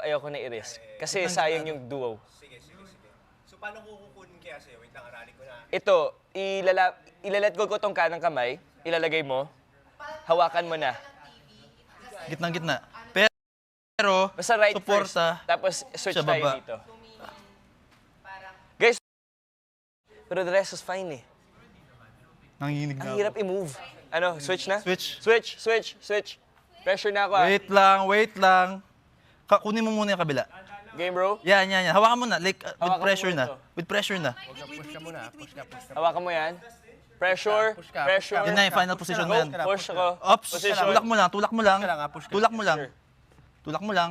ayoko na i-risk. Kasi sayang yung duo. Sige. So, paano ko kukunin kaya sa'yo? Wait lang, arali ko na. Ito, ilalet go ko tong kanang kamay, ilalagay mo, hawakan mo na. Gitnang-gitna. Pero, Basta right first, suporta. tapos switch sa tayo baba. dito. Guys, pero the rest is fine eh. Nanginginig Ang na hirap ako. i-move. Ano, switch na? Switch. Switch. Pressure na ako ah. Wait lang. Kunin mo muna yung kabila. Game bro, Yan. Hawakan mo na. Like, with Hawakan mo pressure muna na. to. With pressure na. hawakan mo yan. Pressure. Yan na yung final position mo yan. Push ako. Ops. Position. Tulak mo lang. Tulak mo lang. push ka. Tulak mo lang. Sure. Tulak mo lang.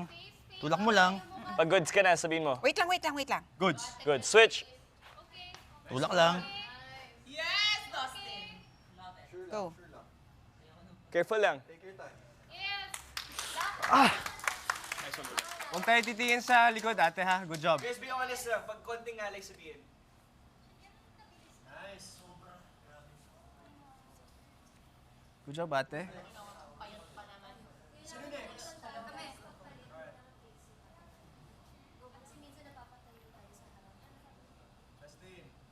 Tulak mo lang. Pag goods ka na, sabihin mo. Wait lang. Goods. Good. Switch. Tulak lang. Go. Careful lang. Huwag tayo titingin sa likod, ate, ha? Good job. Guys, be honest lang. Pag konting alay sabihin. Good job, ate.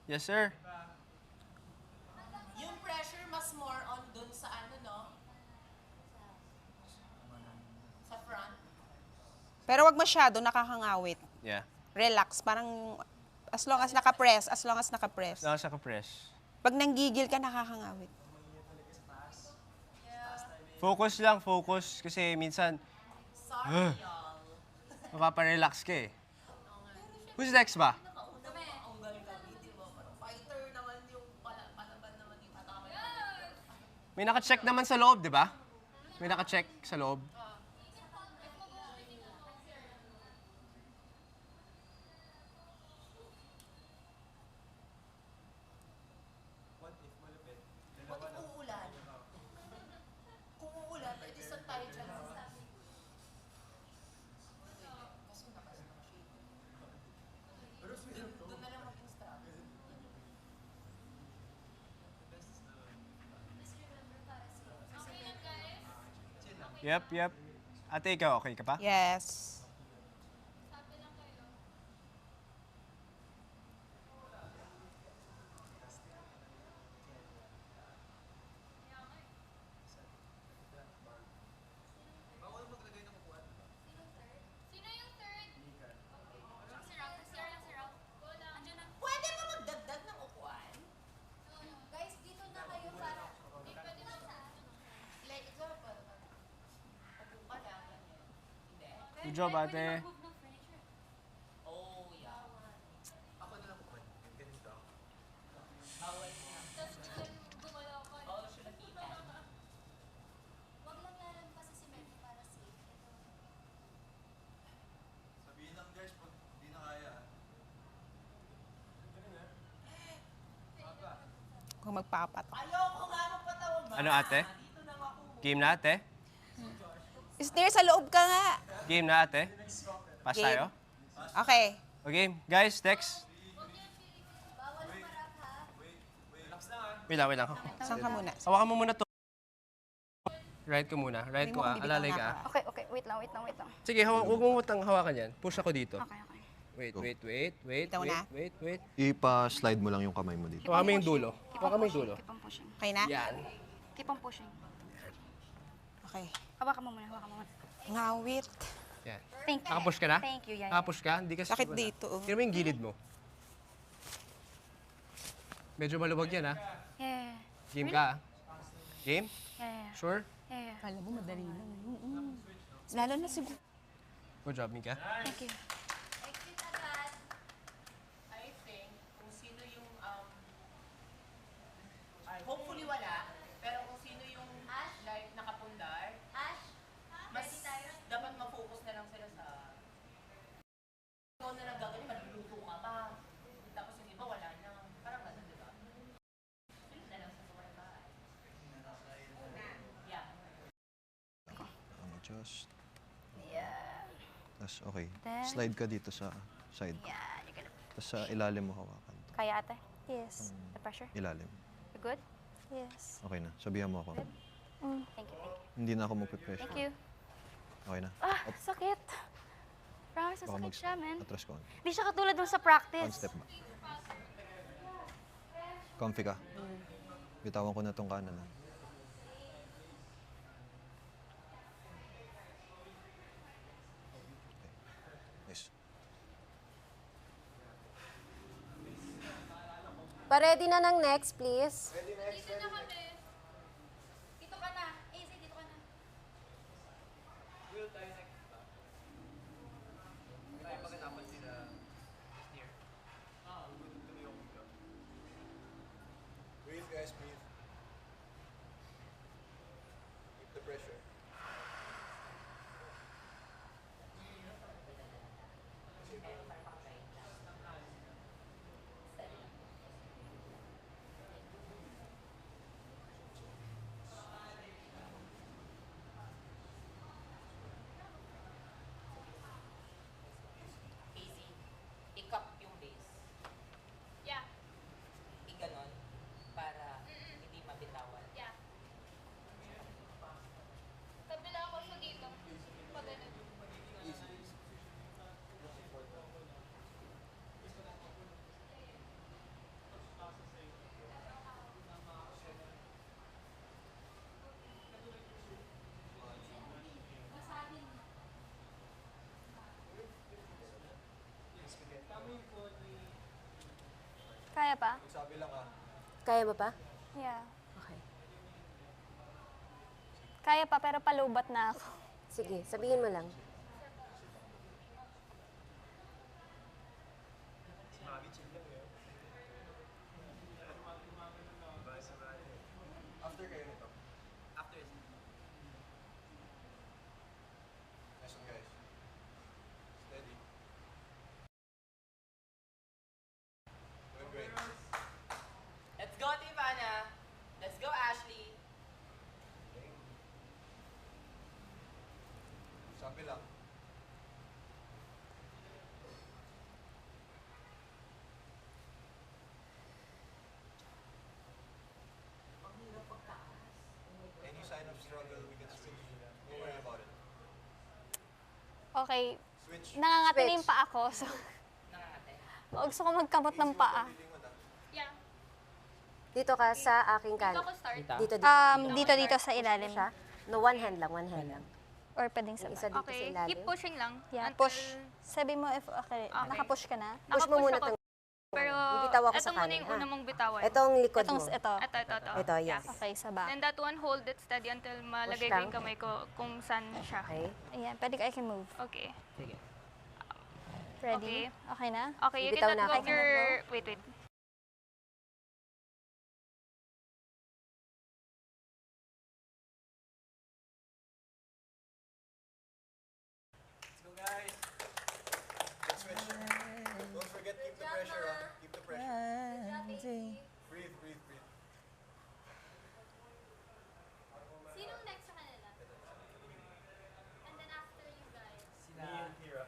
Yes, sir. Yung pressure mas more on dun sa ano, no? Sa front. Pero wag masyado nakakangawit. Yeah. Relax, parang as long as naka-press. Nasa ka-press. Pag nanggigil ka, nakakangawit. Focus lang, focus. Kasi minsan, Sorry, y'all. mapaparelax ka eh. Who's next ba? Ang galing-galing, di ba? Parang fighter naman yung palaban naman yung tatama. May naka-check naman sa loob, di ba? May naka-check sa loob. What if uulan? Kung uulan, pwede saan tayo dyan? Doon na lang mag-instruct. Yep. Ate, ikaw, okay ka pa? Yes. Sino yung third? Si Ralph. Andiyan na. Pwede ba magdagdag ng upuan? Guys, dito na kayo para... Hindi pwede na sa... Like, example, upo ka lang, ganyan. Hindi. Good job, ate. Pwede mag-move ng furniture. Oh, yeah. Tapos gumalaw ka. Bawal siya nakita. Wag lang lalampas sa simento para safe. Sabihin lang guys, pag hindi na kaya. Kung magpapat. Ayoko nga magpatawag ba? Ano, ate? Dito lang ako. Game na, ate? Snare, sa loob ka nga. Game na, ate? Pass Game. tayo? Okay. Okay, guys, next. Bawal marap ha. Wait lang. Saan ka muna? Hawakan mo muna to. Right ko muna. Right ko, Hindi mo alalay bibitaw ka. na Okay. Wait lang. Sige, huwag mo mutang hawakan yan. Push ako dito. Okay. Wait. Bitaw na? Wait. Ipa-slide mo lang yung kamay mo dito. Hawakan mo yung dulo. Hawakan mo yung dulo. Keep on pushing. Okay na? Yan. Keep on pushing. Okay. Hawakan mo muna. Ngawit. Yan. Thank you. Nakapush ka na? Thank you, Yaya. Nakapush ka? Hindi ka Sakit wala. dito, oh. Tignan mo yung gilid mo. Medyo maluwag yan, ha? Yeah. Game ka, ha? Game? Yeah. Sure? Yeah. Kala mo madali lang. Lalo na siguro. Good job, Mika. Thank you. I think, kung sino yung, hopefully wala, pero kung sino yung like nakapundar, mas dapat ma-focus na lang sila sa ikaw na lang gagawin, maluluto ka pa. Tapos yung iba wala na. Parang gano'n, di ba? Sila na lang sa bahay. Yeah. Adjust. Yeah. Tapos okay. Then- Slide ka dito sa side. Yeah. You're gonna... Tapos sa ilalim mo hawakan. Kaya ate? Yes. The pressure? Ilalim. You good? Yes. Okay na. Sabihan mo ako. Thank you. Hindi na ako magpe-pressure. Thank you. Okay na. Ah, sakit. sasakit siya, man. Atras ko. Di siya katulad dun sa One practice. step ba? Comfy ka. Bitawan ko na tong kanan. Ah. Okay. Nice. Pa-ready na ng next, please. Dito na kami. Dito ka na. Easy, dito ka na. Breathe, guys, breathe. Keep the pressure. Easy. I-cup yung base. Yeah. I-ganon para hindi mabitawan. Yeah. Kabila ako sa dito. Pag ganun. Kaya pa? Kaya mo pa? Yeah. Okay. Kaya pa, pero palubat na ako. Sige, sabihin mo lang. After kayo nito. After. Nice one, guys. Steady. Doing great. Let's go, Tivana. Let's go, Ashley. Sabi lang. Any sign of struggle, we can switch. Don't worry about it. Okay. Switch. Nangangati na Switch. yung paa ko, so Nangangate. gusto ko magkamot ng paa. Lingon, ah. Yeah. Dito ka sa aking kanan. start? Dito, dito. Dito sa ilalim. Siya. No, one hand lang, one hand lang. Or pwedeng Yung isa dito sa ilalim. Keep pushing lang. Yeah, until- push. Sabi mo if okay, nakapush ka na. Push mo Nakapush muna ako. tang... Pero Bibitaw ako ito sa muna kanan, yung ha? una mong bitawan. Itong likod mo. Ito. Ito. Ito, yes. Okay, sa back. Then that one, hold it steady until malagay Push ko lang. yung kamay ko kung saan siya. Okay. Ayan, pwede ka, I can move. Okay. Sige. Ready? Okay na? Okay, you Bibitaw can na let go ako. of your... Wait. Let's go, guys. Let's switch. Don't forget, keep the pressure, ah. Keep the pressure. Breathe, breathe, breathe. Sinong next sa kanila? And then after you guys. Me and Kira.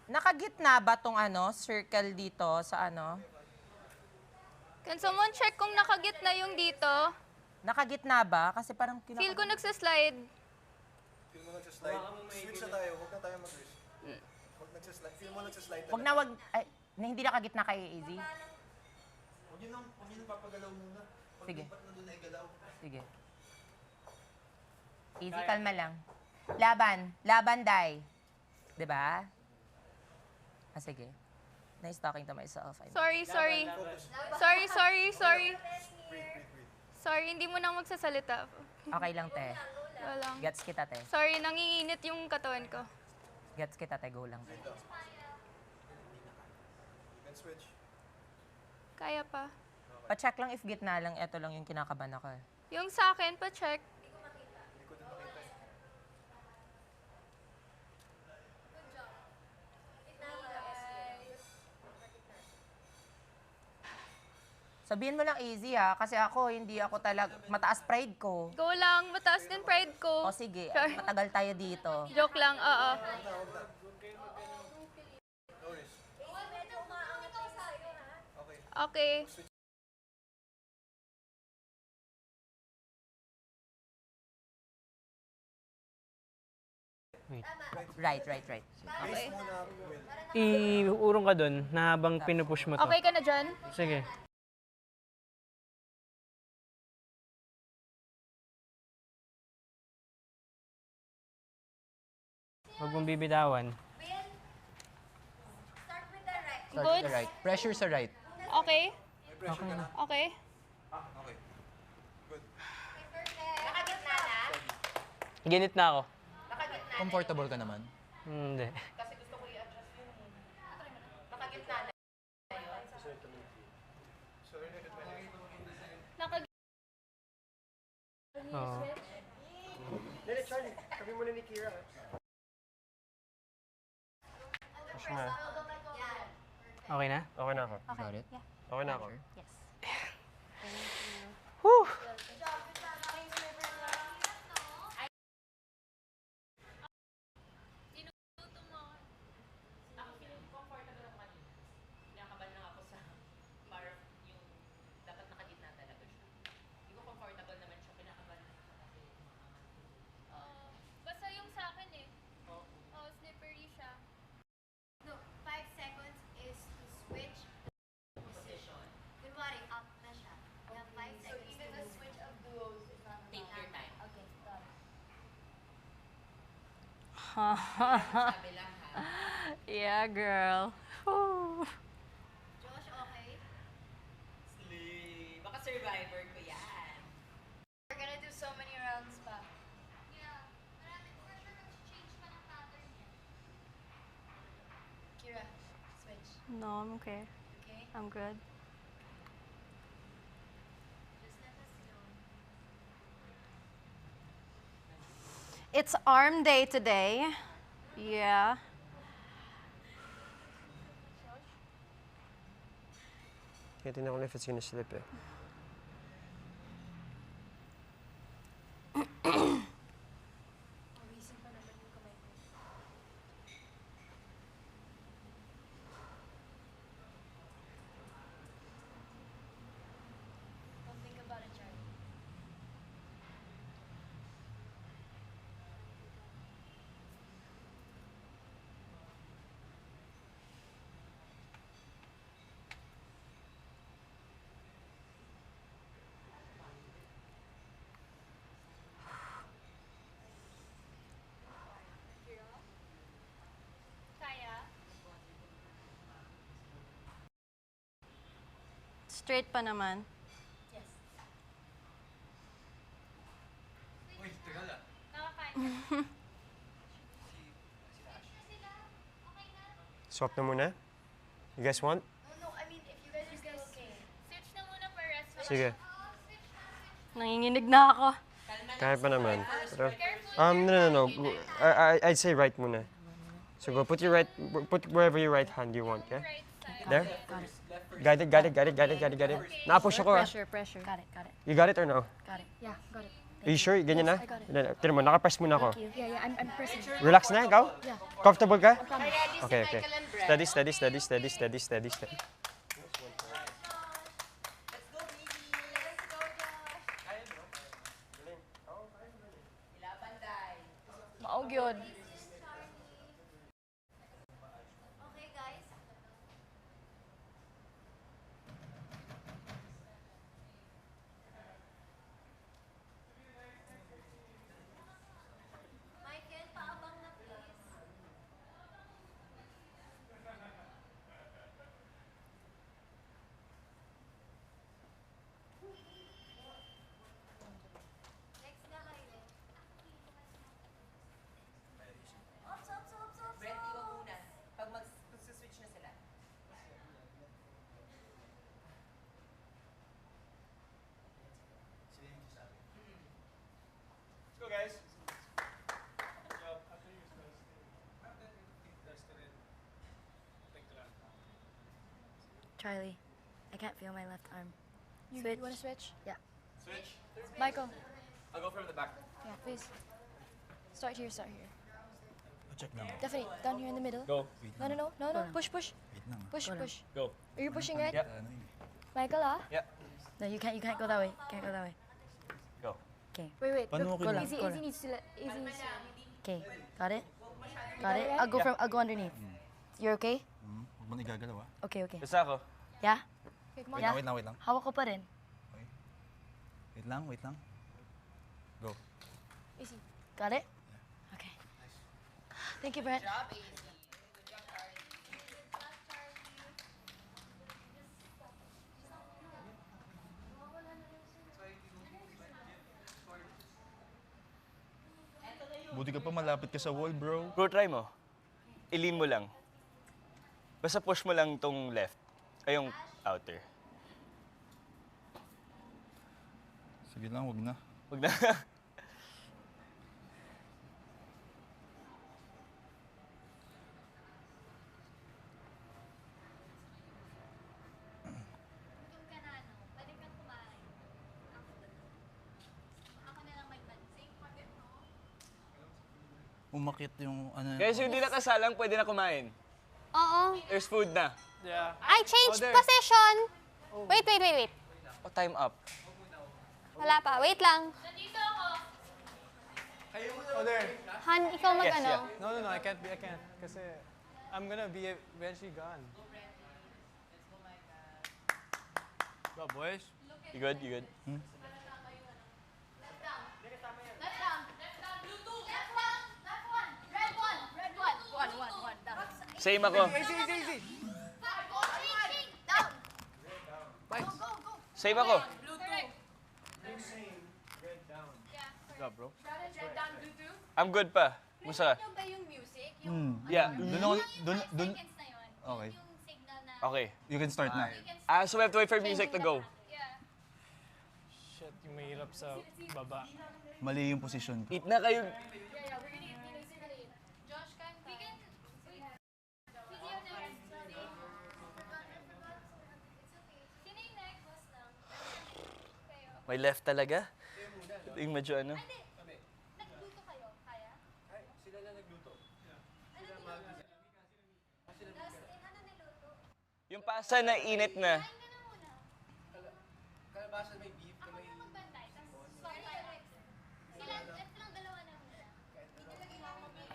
Nakagitna ba tong circle dito sa Can someone check kung nakagitna yung dito? Nakagitna ba? Kasi parang Feel ko nagsaslide. Feel mo nagsaslide. Switch na tayo. Huwag na tayo mag-risk. Huwag nagsaslide. Feel mo nagsaslide Wag na wag, ay, na hindi nakagitna kay Easy. Huwag yun nang papagalaw muna. Pag Sige. lipat na doon ay galaw. Sige. Easy, kalma lang. Laban, Day. 'Di ba? Sige. Nice talking to myself. Sorry. Sorry, hindi mo na magsasalita. Okay lang, te. Walang. Gets kita, te. Sorry, nanginginit yung katawan ko. Gets kita, te. Go lang, te. Then switch. Kaya pa. Pa-check lang if gitna lang. Ito lang yung kinakabahan ako. Yung sa akin, pa-check. Sabihin mo lang easy ha, kasi ako, hindi ako mataas pride ko. Go lang, mataas din pride ko. O sige, Sure. matagal tayo dito. Joke lang, oo. No risk. Okay. Right. Okay. Iurong ka dun na habang pinupush mo to. Okay ka na dyan? Sige. Huwag mong bibitawan. Good? Start to the right. Pressure sa right. Okay? Okay na. Okay? Okay. Good. Ginit na ako. Comfortable ka naman. Hindi. Kasi gusto ko i-adjust yun. Nakagitna na. Oo. Push na. Okay na? Okay na ako. Got it? Okay na ako. Yes. Whew! Ako feeling ko comfortable ako kanina. Kinakabahan lang ako sa parang yung dapat nakagitna talaga siya. Hindi ko comfortable naman siya. Kinakabahan lang ako kasi Basta yung sa akin eh. Oh, slippery siya. No, 5 seconds is to switch position. kunwari up na siya. You have 5 So seconds even to the move. switch of duos is not take your time. Okay, got it. Sabi lang ha. Yeah, girl. Whew. Josh, okay? Sleep. Baka survivor ko yan. We're gonna do so many rounds pa. Yeah. Marami for sure mag-change pa ng pattern niya. Kira, switch. No, I'm okay. Okay? I'm good. Just let us know. It's arm day today. Yeah. Kaya tinan ko if it's gonna slip eh. Pawisin pa naman yung kamay ko. Don't think about it, Charlie. Kaya? Straight pa naman. Yes. Nakakain. Swap na muna? You guys want? No, I mean, if you guys are still okay. Switch na muna for rest. Sige. Nanginginig na ako. Kahit pa naman. Pero, Careful. no. I'd say right muna. So go put wherever your right hand you want, yeah? Right side. There? Got it. Na-push ako ah. Pressure. Got it. You got it or no? Got it. Yeah, got it. Are you sure? Ganyan na? Tira mo, nakapress muna ako. Yeah, I'm pressing. Relax na, ikaw? Yeah. Comfortable ka? Promise. Okay. Steady. Ilaban dahil. Maog yun. Okay, guys. Michael, paabang na please. Next na, Michael. Ops. Brent, iwag muna. Pag mag-switch na sila. Let's go, guys. Good job. After you, Charlie, I can't feel my left arm. You want to switch? Yeah. Switch. Michael. I'll go from the back. Yeah, please. Start here. Check na. Definitely. Down here in the middle. Go. No. Push. Wait lang. Push. Go. Are you pushing right? Yeah. Michael, ah? No, you can't go that way. Can't go that way. Go. Okay. Wait. Paano Look, ko lang? easy needs to... Easy needs to... Okay. Got it? Got it? I'll go underneath. You're okay? Huwag mo na igagalaw, ah. Okay, okay. Basta ako. Yeah? Wait lang, wait lang, wait lang. Hawak ko pa rin. Wait lang, wait lang. Go. Easy. Got it? Okay. Thank you, Brett. Buti ka pa malapit ka sa wall, bro. Bro, try mo. I-lean mo lang. Basta push mo lang tong left. Ay, yung outer. Sige lang, wag na. Huwag na. Gutom ka na, no? Pwede kang kumain. Ako na lang magbansing. Umakit yung ano. Guys, yung hindi nakasalang, pwede na kumain. Oo. There's food na. I changed position. Wait. Oh, time up. Wala pa. Wait lang. Nandito ako. Oh, there. Han, ikaw Yes, mag-ano. yeah. No, I can't. Kasi I'm gonna be eventually gone. Go, boys. You good? You good? Left down. Left one. Red one. One. Down. Same ako. Easy. Down. Go. Same ako. Go, bro. I'm good pa. Musta ka? Ano ba yung music? Yeah. Dun. Seconds na yun. Okay. Yung signal na. Okay. You can start na. So we have to wait for music to go. Yeah. Shit, yung mahirap sa baba. Mali yung position ko. Eat na kayo. We're gonna eat musically. Josh, we can wait. Video next. Sino yung next? Boss lang. Kayo. May left talaga? Ito yung medyo ano. Nagluto kayo? Kaya? Sila na nagluto. Ano niluto? Yung pasta na init na. Kain ka na muna. Kalabasa may beef na may... Ako na magbantay. Sorry. Sila, ito lang dalawa na muna. Hindi talaga lang ako may...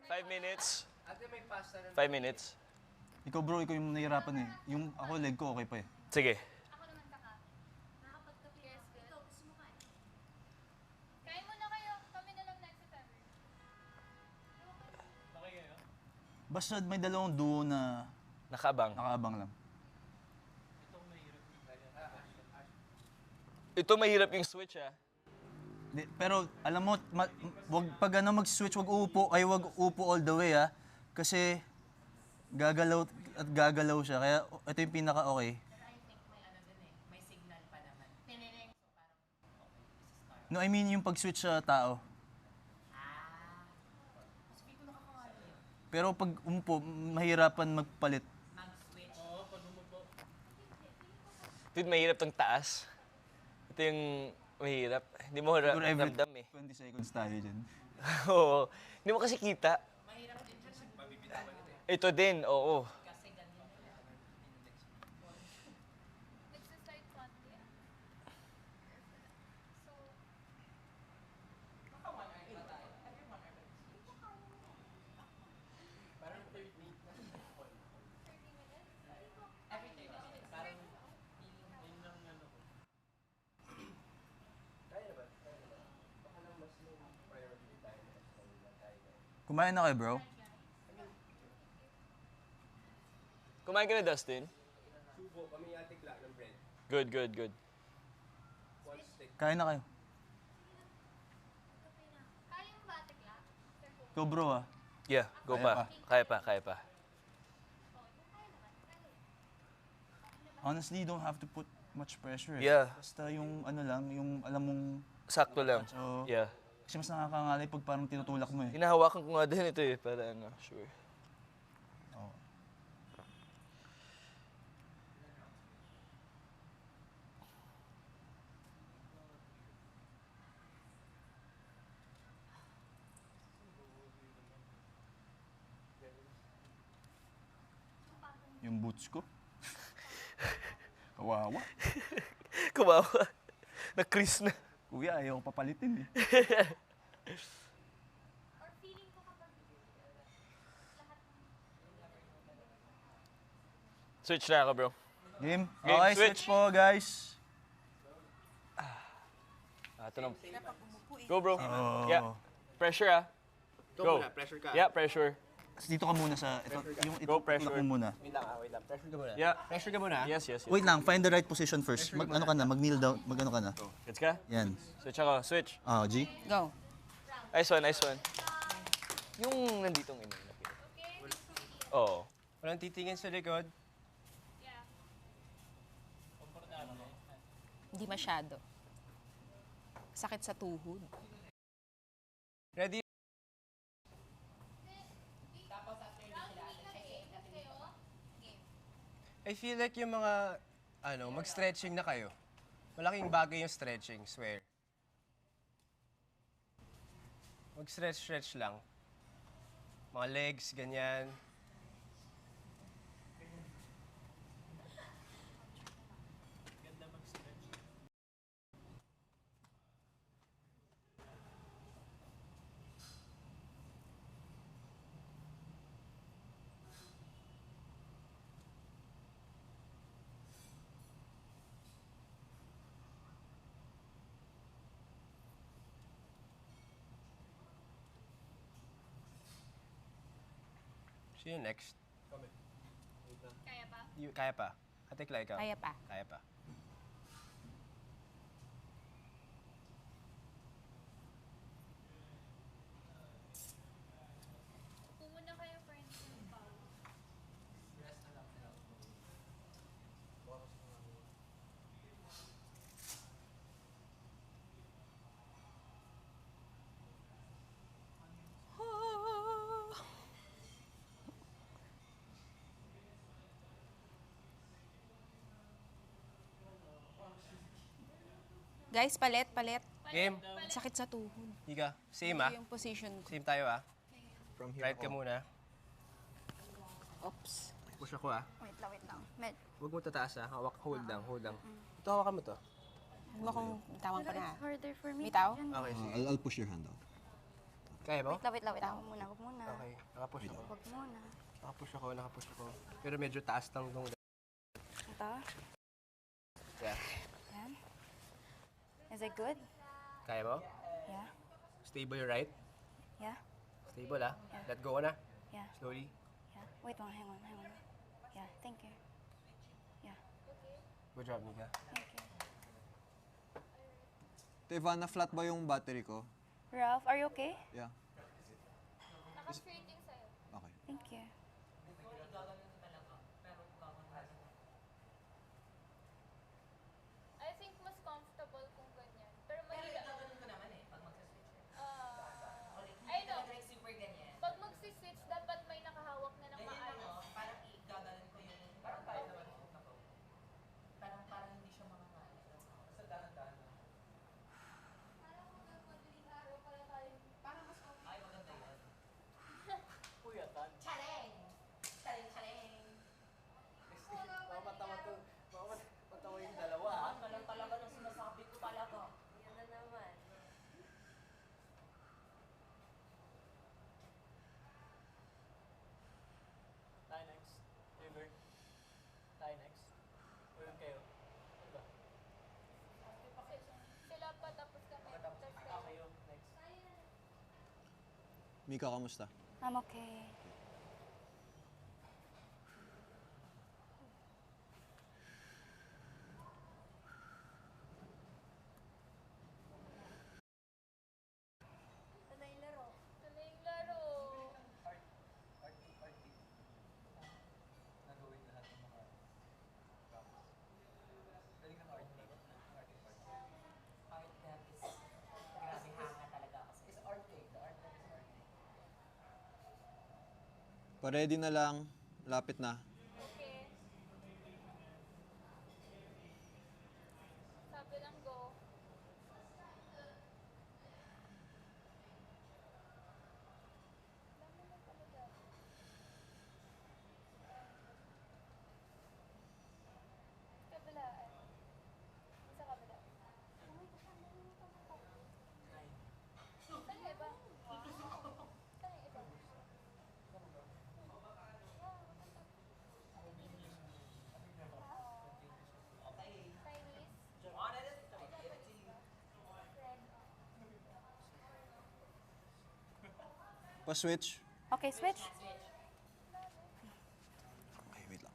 5 minutes. 5 minutes. Ikaw, bro, ikaw yung nahihirapan eh. Yung ako, leg ko, okay pa eh. Sige. Ako naman kaka. Nakapagkapi. Yes, ikaw, gusto mo kain? Kain muna kayo. Kami na lang next if ever. Basta may dalawang duo na Nakaabang. nakaabang lang. Ito mahirap yung switch ah. Pero alam mo, wag pag ano mag-switch, wag upo all the way ah. Kasi gagalaw at gagalaw siya. Kaya ito yung pinaka-okay. No, I mean yung pag-switch sa tao. Pero pag umupo, mahirapan magpalit. Dude, mahirap tong taas. Ito yung mahirap. Hindi mo Siguro every ramdam eh. 20 seconds tayo dyan. Oo. Hindi mo kasi kita. Ito din, oo. Nagsa-start konti. So, Kumain na kayo, bro? Kumain ka na, Dustin? Good. Kain na kayo. kaya mo ba tikla? Ikaw, bro ah. Yeah, go Kaya pa. Kaya pa. Honestly, you don't have to put much pressure eh. Yeah. Basta yung ano lang, yung alam mong... Sakto lang. So, Yeah. kasi mas nakakangalay pag parang tinutulak mo eh. Hinahawakan ko nga din ito eh, para ano, sure. Oo. Yung boots ko. Kawawa. Kumawa. Na-crease na. Kuya, ayaw ko papalitin eh. Switch na ako, bro. Game? Game, Okay, switch. switch po, guys. Ito na. Go, bro. Oh. Yeah. Pressure, ah. Go. Pressure ka. Yeah, pressure. Dito ka muna sa... Ito, Go, pressure. mo muna. Wait lang. Pressure ka muna. Yeah. Pressure ka muna. Yes, yes, yes. Wait lang, find the right position first. Mag-ano ka na, mag-kneel down, mag-ano ka na. Gets ka? Yan. Switch ako. Switch. G. Go. Nice one, nice one. Yung nanditong ino. Oo. Walang titingin sa likod. Hindi masyado. Sakit sa tuhod. Ready? I feel like yung mga, mag-stretching na kayo. Malaking bagay yung stretching, swear. Mag-stretch lang. Mga legs, ganyan. Sino next? Kaya pa? Kaya pa. Ate Cla, ikaw. Kaya pa. Kaya pa. Upo muna kayo, friends. Guys, palit. Game? Sakit sa tuhod. Higa. Same ah. Ito yung position ko. Same tayo ah. From Right ka muna. Oops. Push ako ah. Wait lang. Huwag mo tataas ah. Hold lang. Ito, hawakan mo to. Huwag mo kung tawan ko na. Harder for me. Bitaw? Okay, sige. I'll push your hand out. Kaya mo? Wait lang. Wag muna. Okay. Nakapush ako. Wag muna. Nakapush ako. Pero medyo taas lang tong... Ito. Yeah. Yan. Is it good? Kaya mo? Yeah. Stable right? Yeah. Stable ah. Yeah. Let go ka na. Yeah. Slowly. Yeah. Wait lang. Hang on. Yeah. Thank you. Yeah. Good job, Nika. Thank you. Ivana, flat ba yung battery ko? Ralph, are you okay? Yeah. Naka-straight yung sa'yo. Okay. Thank you. I think mas comfortable kung ganyan. Pero mahirap. I know. Pag magsiswitch, dapat may nakahawak na ng maayos. Parang i-gagalan ko yung... Parang tayo naman ako. Parang hindi siya makakala. Basta dahan-dahan lang. Parang mas okay. Ay, maganda yan. Puyatan. Chaleng! Matawa yung dalawa. Lang talaga ng sinasabi ko talaga. Yan na naman. Tayo next. River. Tayo next. Ulit kayo. Diba? Sila pa tapos kami. Tapos Kayo. Next. Mika, kamusta? I'm okay. Sanay laro. Nagawin lahat ng mga... Galing ng art laro. Art lab is... Grabe hanga talaga kasi. It's art eh. The art lab is art. Pa-ready na lang. Lapit na. Okay. Sabi lang go. Dami na talaga. Kabilaan. Sa kabila. Pa-switch. Okay, switch. Okay, wait lang.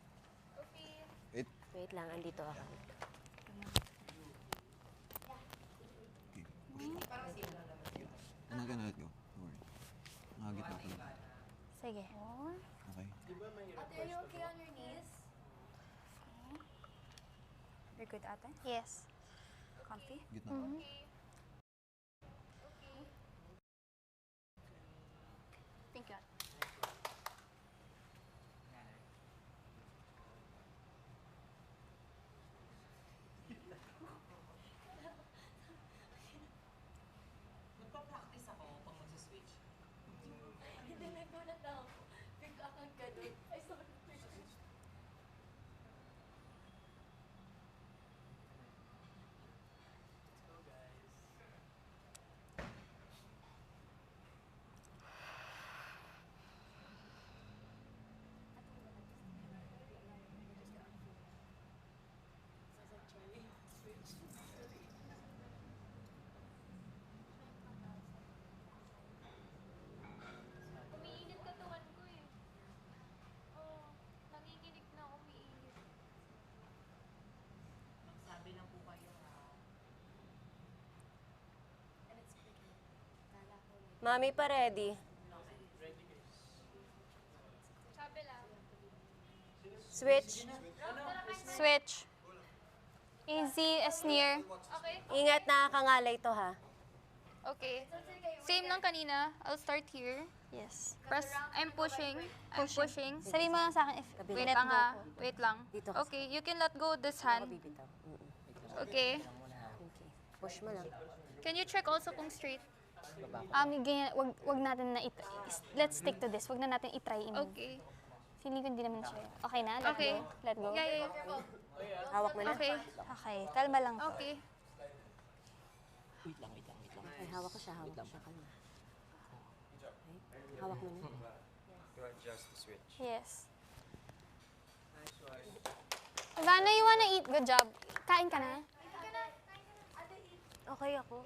Wait. Wait lang, andito ako. I'm not gonna let go. Don't worry. Nakagitna ko lang. Sige. Okay. Ate, are you okay on your knees? You're good, ate? Yes. Comfy? Gitna. Thank you, ate. Magpa-practice ako pag mag-switch. Hindi, nagulat ako. Bigla kang ganun. Ay, sorry. Umiinit katawan ko eh. Oo, nanginginig na ako, umiinit. Magsabi lang po kayo. Mami pa ready. Sabi lang. Switch. Switch. Easy as near. Okay? Ingat, nakakangalay to ha. Okay. Same ng kanina. I'll start here. Yes. Press, I'm pushing. I'm pushing. Sabihin mo lang sa akin if Wait let lang go ha. ko. Wait lang. Dito ka. Okay, you can let go this hand. Bibitaw. Okay. Okay. Push mo lang. Can you check also kung straight? Ganyan, wag natin na let's stick to this. Wag na natin i-try i-move. Okay. Feeling ko hindi naman siya. Okay na? Let Okay. go? Let go? Yeah, yeah, yeah. Hawak mo na. Okay. Okay. Kalma lang po. Okay. Okay, hawak ko siya. Kalma. Okay. Hawak mo na. You adjust the switch. Yes. Ivana, you wanna eat? Good job. Kain ka na? Okay ako.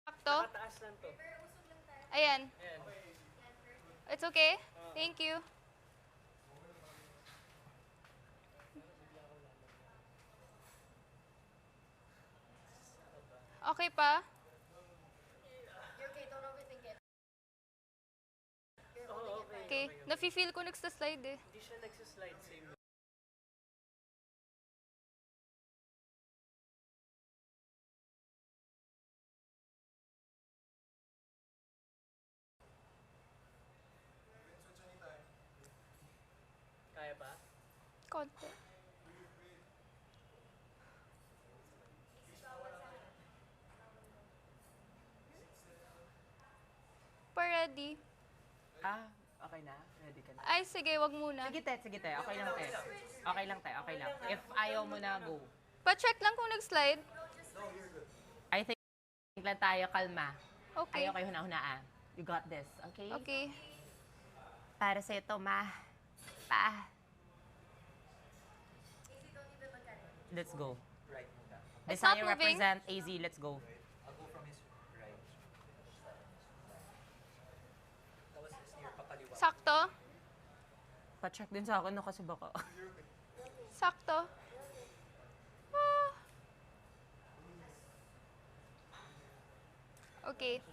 Sakto? Ayan. It's okay? Thank you. Okay pa? Okay. Nafe-feel ko nagsa-slide eh. Hindi siya nagsislide, same. Kaya pa? Konti. Pa-ready. Okay na? Ready ka na? Ay, sige, wag muna. Sige, te. Sige, te. Okay lang, te. Okay lang, te. Okay lang. If ayaw mo na, go. Pa-check lang kung nag-slide. I think lang tayo, kalma. Okay. Ayaw kayo huna-hunaan. You got this, okay? Okay. Para sa'yo to, ma. Pa. Let's go. It's not Desire moving. represent AZ. Let's go. I'll go from his right. That was his near pakaliwa. Sakto. Pa-check din sa akin, no, kasi baka. Sakto. Ah. Okay.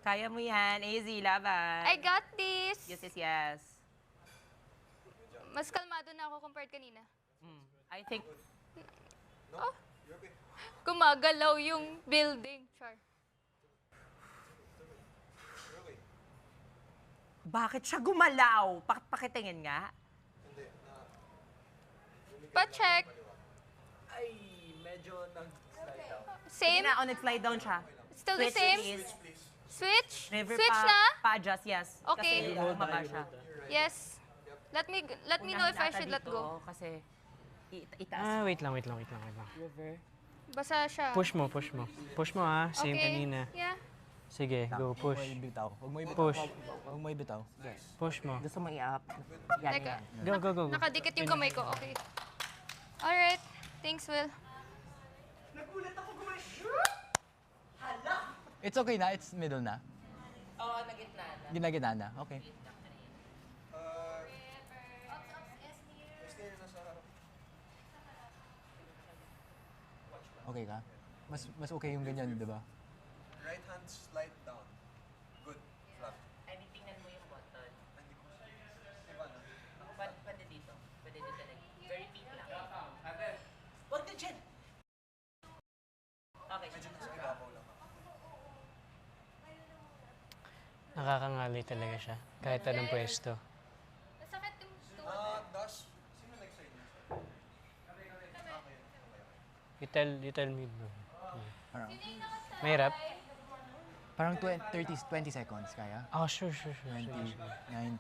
Kaya mo yan, AZ, laban. I got this. Yes, yes, yes. Mas kalmado na ako compared kanina. I think, Oh. Gumagalaw yung building. Char. bakit siya gumalaw? Pakitingin nga. Pa-check. Ay, medyo nag-slide down. Sige Same. na, nag-slide down siya. Still the Switch, same? please. Switch? River Switch pa, na? Pa-adjust, yes. Okay. Kasi bumaba siya. Yes. Let me know if I should let go. Kasi Itaas. Wait lang. River. Basa siya. Push mo. Push mo Same Okay. kanina. Yeah. Sige, go, push. Huwag mo ibitaw. Huwag mo ibitaw. Push. Huwag mo ibitaw. Push mo. Gusto mo i-up. Yan, Teka. yan. Go. Nakadikit yung kamay ko. Okay. Alright. Thanks, Will. It's okay na. It's middle na. Oo, nagitna na. Ginagina na. Okay. Okay ka? Mas okay yung ganyan, di ba? Right hand slide down. Good. Flat. Ay, tingnan mo yung button. Iba na. Pwede dito. Pwede dito talaga. Very peak lang. Huwag na dyan! Okay. Medyo nasa ibabaw lang. Nakakangali talaga siya. Kahit anong pwesto. Masakit yung Dash. Sino next side niya? You tell me, bro. Parang, Mahirap? parang 20 seconds, kaya? Oh, sure. 20, 19,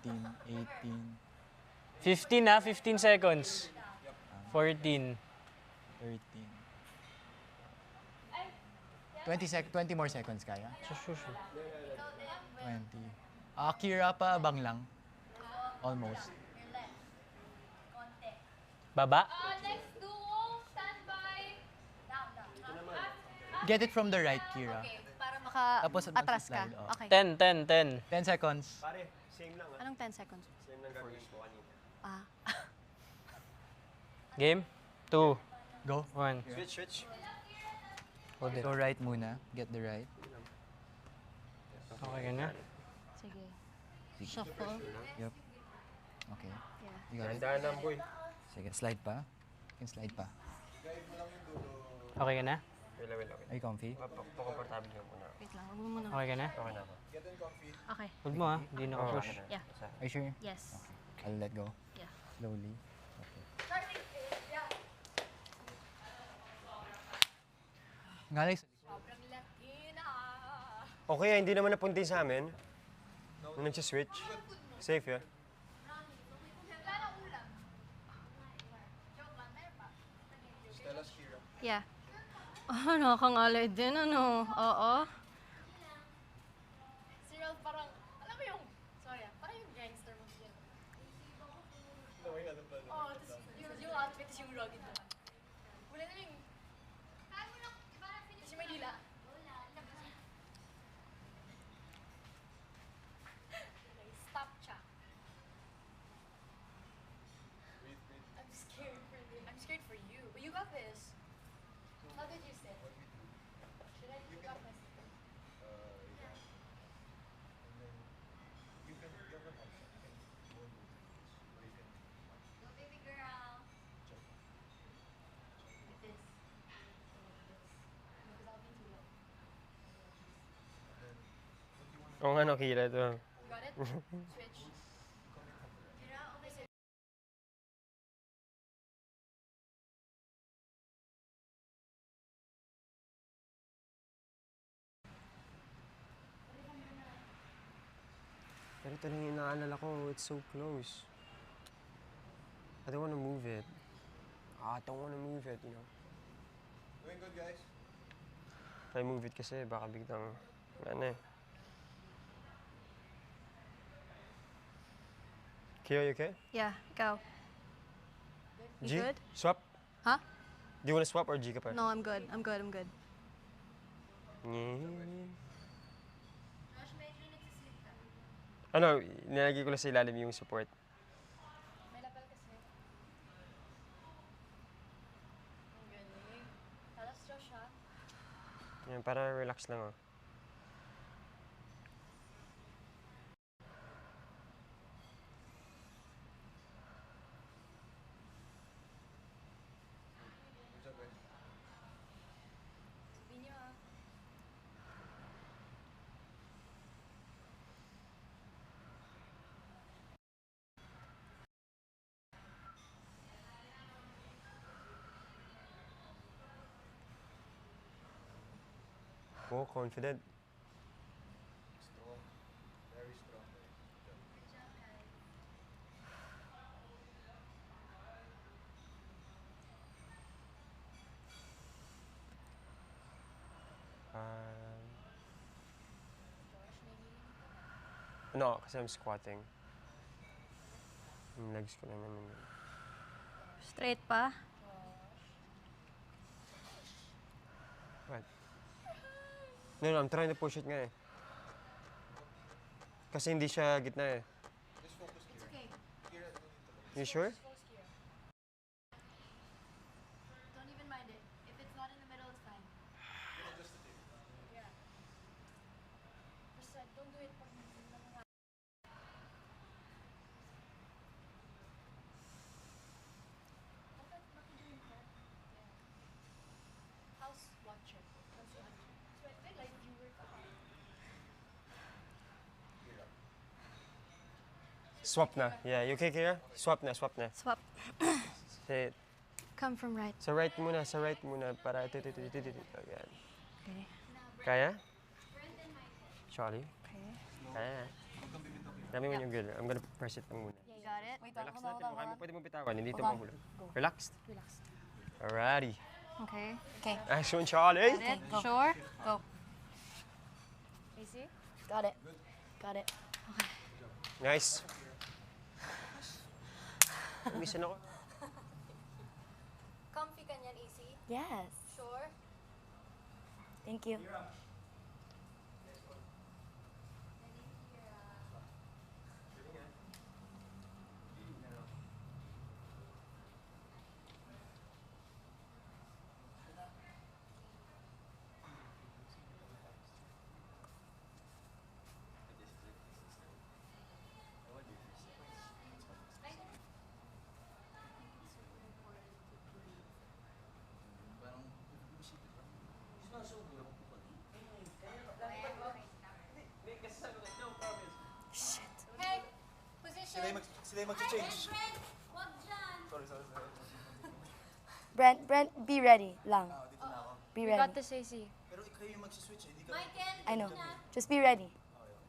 18, 15 seconds. 14. 13. 20 more seconds, kaya? Sure. 20. Kira pa, abang lang. Almost. Baba? next duo, standby. Get it from the right, Kira. Okay, para maka-atras ka. slide, oh. Okay. 10. 10 seconds. Pare, same lang Anong 10 seconds? Same lang gagawin ko kanina. Ah. Game? 2. Go. 1. Switch. Hold it. Go right muna. Get the right. Okay ka na? Sige. Shuffle. Yep. Okay. Yeah. You got it. Tandaan lang, boy. Sige, slide pa. You can slide pa. Okay ka na? Wait. Are you comfy? Pakomportable lang muna. Wait lang, huwag mo muna. Okay ka na? Okay na ako. Okay. Hold mo hindi na push. Yeah. Are you sure? Yes. I'll let go. Yeah. Slowly. Okay. Ngalis. Okay, hindi naman napunti sa amin. Nung nagsiswitch. Safe, yeah? Stella's Kira. Yeah. Oh, nakakangalay din, ano? Oo. Si Ralph parang, alam mo yung, sorry parang yung gangster mo siya. Oo, tapos yung outfit is yung rugged na. Wala na yung, tapos yung may dila. Okay, stop siya. I'm scared for you. But you got this. How did you sit? Should I pick up my seat? Go, baby girl. Like this. Because I'll be too low. Oo nga, no, Kira, ito. Got it? Switch. Kira, okay, sir. Pero ito lang yung inaalala ko. It's so close. I don't wanna move it. I don't wanna move it, you know? Doing good, guys. If I move it kasi, baka biglang, ano eh. Kira, you okay? Yeah, go. You G? good? Swap? Huh? Do you wanna swap or G ka pa? No, I'm good. I'm good. Ano, nilagay ko lang sa ilalim yung support. May lapel kasi. Ang galing. Talas siya. Yan, para relax lang, oh. Sabihin niyo ah. Oh, confident. Strong. Very strong. No, kasi I'm squatting. Yung legs ko lang naman yun. Straight pa. What? No, I'm trying to push it nga eh. Kasi hindi siya gitna eh. Just focus here. It's okay. Here, I don't need to look. You sure? Focus here. Don't even mind it. If it's not in the middle, it's fine. You can adjust the tape. Yeah. Just don't do it. House watcher. Like viewer ka. Swap na. Yeah, you okay, Kira? Swap na, swap na. Swap. Say, Come from right. sa right muna para ito. Ayan. Okay. Kaya? Charlie? Okay. Kaya. Dami mo yung good. I'm gonna press it lang muna. You got it? Wait, Relax hold on, natin. hold on. Pwede mo bitawan. Hindi ito Hold on. mahulog. Go. Relaxed? Relax. Alrighty. Okay. Okay. Action, Charlie! Got it? Go. Sure? Go. Easy? Got it. Got it. Nice. Umisan ako. Comfy ka niyan, easy? Yes. Sure? Thank you. Hey! Position! Sila yung mag-change. Brent! Wag dyan! Sorry. Brent, be ready lang. Dito na ako. Be We ready. got this, AC. Pero kayo yung mag-switch, hindi ka... Michael! I know. dito na. Just be ready.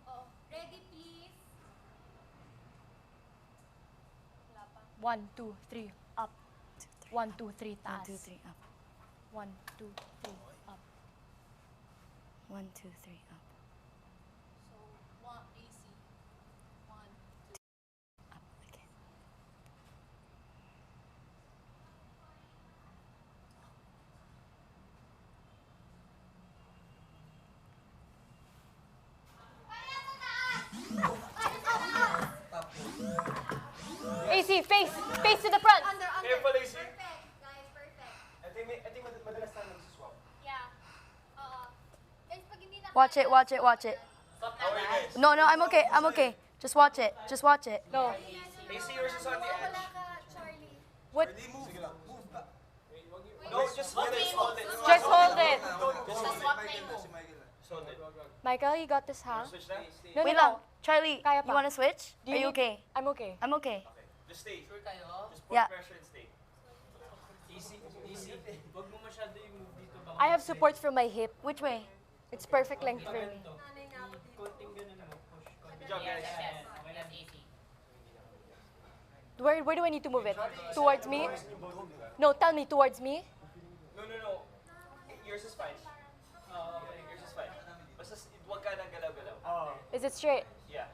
Oo. Ready, please? 1, 2, 3, up. 1, 2, 3, taas. 1, 2, 3, up. 1, 2, 3, up. 1, 2, 3, up. So, one, easy. 1, 2. Up. Okay. AC, face to the front. Under. Careful, AC. Perfect, guys. Perfect. I think madalas tayo mag-swap. Yeah. Guys, pag hindi na Watch it, watch it, watch it. How are you guys? No, I'm okay. I'm okay. Just watch it. Just watch it. No. AC yours is on the edge. Wala ka, Charlie. What? Sige lang, move back. No, just hold it. Hold it. Just hold it. Just hold it. Si Michael. Just hold it. Michael, you got this, huh? Switch na? No, Wait no, lang. no. Charlie, Kaya you pa. wanna switch? Do Are you need- okay? I'm okay. I'm okay. Okay. Just stay. Sure kayo? Just put Yeah. pressure and stay. I have support from my hip. Which way? It's perfect length for me. Good job, guys. Where do I need to move it? Towards me? No, tell me, towards me? No. Yours is fine. Okay, yours is fine. Basta huwag ka nang galaw-galaw. Is it straight? Yeah.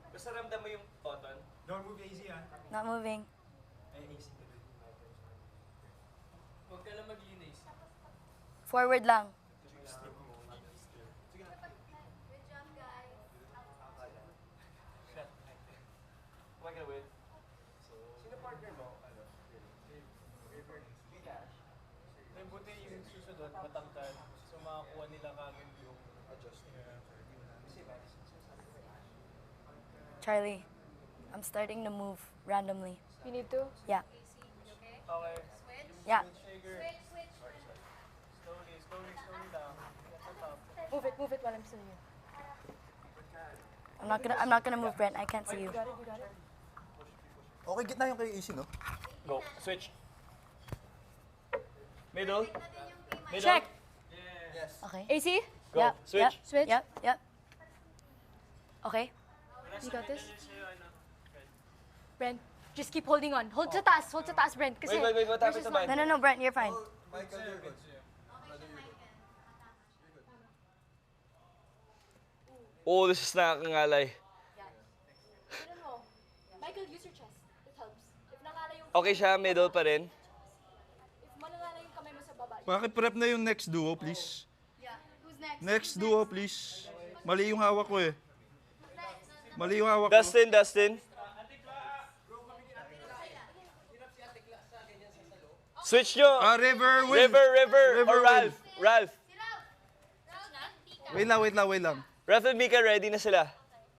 Basta ramdam mo yung cotton. Don't move easy, ah. Not moving. Huwag ka lang maglinis. Forward lang. Good job, guys. Huwag ka win. Sino partner mo? May buti yung susunod, matangkad. So makakuha nila kagad yung adjustment. Charlie, I'm starting to move randomly. You need to? Yeah. Okay. Yeah. Shaker. Slowly lang. At the top. Move it while I'm still here. I'm not gonna move, Brent. I can't see you. You got it? Okay, gitna yung kayo easy, no? Go. Switch. Middle. Middle. Check. Yes. Okay. AC? Go. Yep. Switch. Yep. Switch. Yep. Okay. You got this? Brent, just keep holding on. Hold sa taas, Brent. Kasi Wait. What happened to mine? No, Brent, you're fine. Michael, you're good. Oh, this is nakakangalay. No. Michael, use your chest. It helps. If nangalay yung Okay siya, middle pa rin. if malangalay yung kamay mo sa baba. Pakiprep na yung next duo, please. Yeah. Who's next? Next duo, please. Mali yung hawak ko eh. Mali yung hawak ko. Dustin. Switch nyo. River, Will. River, or Will. Ralph. Wait lang. Ralph and Mika, ready na sila.